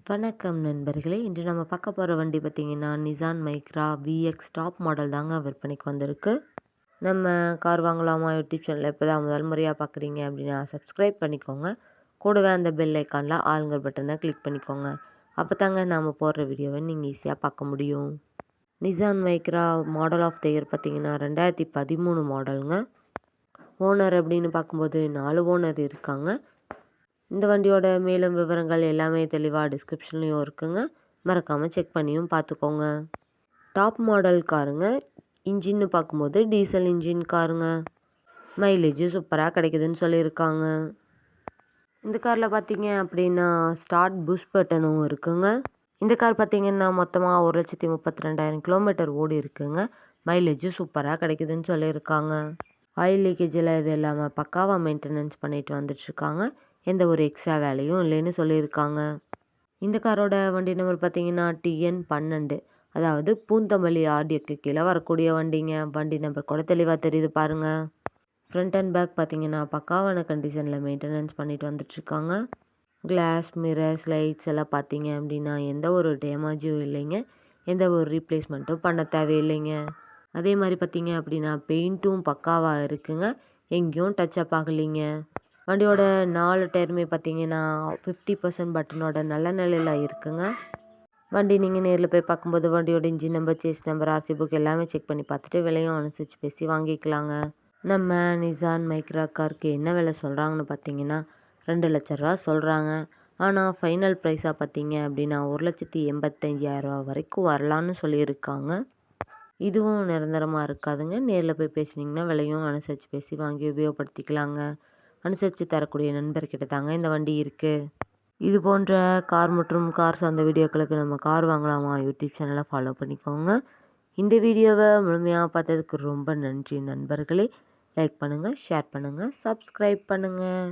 வணக்கம் நண்பர்களே! இன்று நம்ம பார்க்க போற வண்டி பார்த்தீங்கன்னா, Nissan Micra VX top model தாங்க விற்பனைக்கு வந்திருக்கு. நம்ம கார் வாங்கலாமா யூடியூப் சேனல இப்போ தான் முதல் முறையா பார்க்குறீங்க அப்படின்னா, சப்ஸ்கிரைப் பண்ணிக்கோங்க. கூடவே அந்த பெல் ஐக்கான்ல ஆல்ங்கிற பட்டன கிளிக் பண்ணிக்கோங்க. அப்பதாங்க நாம போடுற வீடியோவ நீங்க ஈஸியா பார்க்க முடியும். Nissan Micra model of the year பார்த்தீங்கன்னா, 2013 மாடலுங்க. ஓனர் அப்படின்னு பார்க்கும்போது 4 ஓனர் இருக்காங்க. இந்த வண்டியோட மேலும் விவரங்கள் எல்லாமே தெளிவாக டிஸ்கிரிப்ஷன்லேயும் இருக்குங்க. மறக்காமல் செக் பண்ணியும் பார்த்துக்கோங்க. டாப் மாடல் காருங்க. இன்ஜின்னு பார்க்கும்போது டீசல் இன்ஜின் காருங்க. மைலேஜும் சூப்பராக கிடைக்குதுன்னு சொல்லியிருக்காங்க. இந்த காரில் பார்த்தீங்க அப்படின்னா ஸ்டார்ட் புஷ் பட்டனும் இருக்குங்க. இந்த கார் பார்த்தீங்கன்னா மொத்தமாக 1,32,000 கிலோமீட்டர் ஓடி இருக்குங்க. மைலேஜும் சூப்பராக கிடைக்குதுன்னு சொல்லியிருக்காங்க. ஆயில் லீக்கேஜில் இது இல்லாமல் பக்காவாக மெயின்டெனன்ஸ் பண்ணிட்டு வந்துட்டுருக்காங்க. எந்த ஒரு எக்ஸ்ட்ரா வேலையும் இல்லைன்னு சொல்லியிருக்காங்க. இந்த காரோட வண்டி நம்பர் பார்த்தீங்கன்னா TN12, அதாவது பூந்தமல்லி ஆர்டியோக்கு கீழே வரக்கூடிய வண்டிங்க. வண்டி நம்பர் கூட தெளிவாக தெரியுது பாருங்க. ஃப்ரண்ட் அண்ட் பேக் பார்த்தீங்கன்னா பக்காவான கண்டிஷனில் மெயின்டெனன்ஸ் பண்ணிட்டு வந்துட்டுருக்காங்க. கிளாஸ், மிரர்ஸ், லைட்ஸ் எல்லாம் பார்த்தீங்க அப்படின்னா எந்த ஒரு டேமேஜும் இல்லைங்க. எந்த ஒரு ரீப்ளேஸ்மெண்ட்டும் பண்ண தேவையில்லைங்க. அதே மாதிரி பார்த்தீங்க அப்படின்னா பெயிண்ட்டும் பக்காவாக இருக்குங்க. எங்கேயும் டச்சப் ஆகலைங்க. வண்டியோட 4 டயருமே பார்த்தீங்கன்னா 50% பட்டனோட நல்ல நிலையில் இருக்குங்க. வண்டி நீங்கள் நேரில் போய் பார்க்கும்போது வண்டியோட engine number, chassis number, RC book எல்லாமே செக் பண்ணி பார்த்துட்டு விலையும் அனுசரித்து பேசி வாங்கிக்கலாங்க. நம்ம நிசான் மைக்ரா காருக்கு என்ன விலை சொல்கிறாங்கன்னு பார்த்தீங்கன்னா 2 லட்ச ரூபா சொல்கிறாங்க. ஆனால் ஃபைனல் ப்ரைஸாக பார்த்தீங்க அப்படின்னா 1,85,000 வரைக்கும் வரலான்னு சொல்லியிருக்காங்க. இதுவும் நிரந்தரமாக இருக்காதுங்க. நேரில் போய் பேசுனீங்கன்னா விலையும் அனுசரித்து பேசி வாங்கி உபயோகப்படுத்திக்கலாங்க. அனுசரித்து தரக்கூடிய நண்பர்கிட்ட தாங்க இந்த வண்டி இருக்குது. இது போன்ற கார் மற்றும் கார் சார்ந்த வீடியோக்களுக்கு நம்ம கார் வாங்கலாமா யூடியூப் சேனலை ஃபாலோ பண்ணிக்கோங்க. இந்த வீடியோவை முழுமையாக பார்த்ததுக்கு ரொம்ப நன்றி நண்பர்களே. லைக் பண்ணுங்கள், ஷேர் பண்ணுங்கள், சப்ஸ்கிரைப் பண்ணுங்கள்.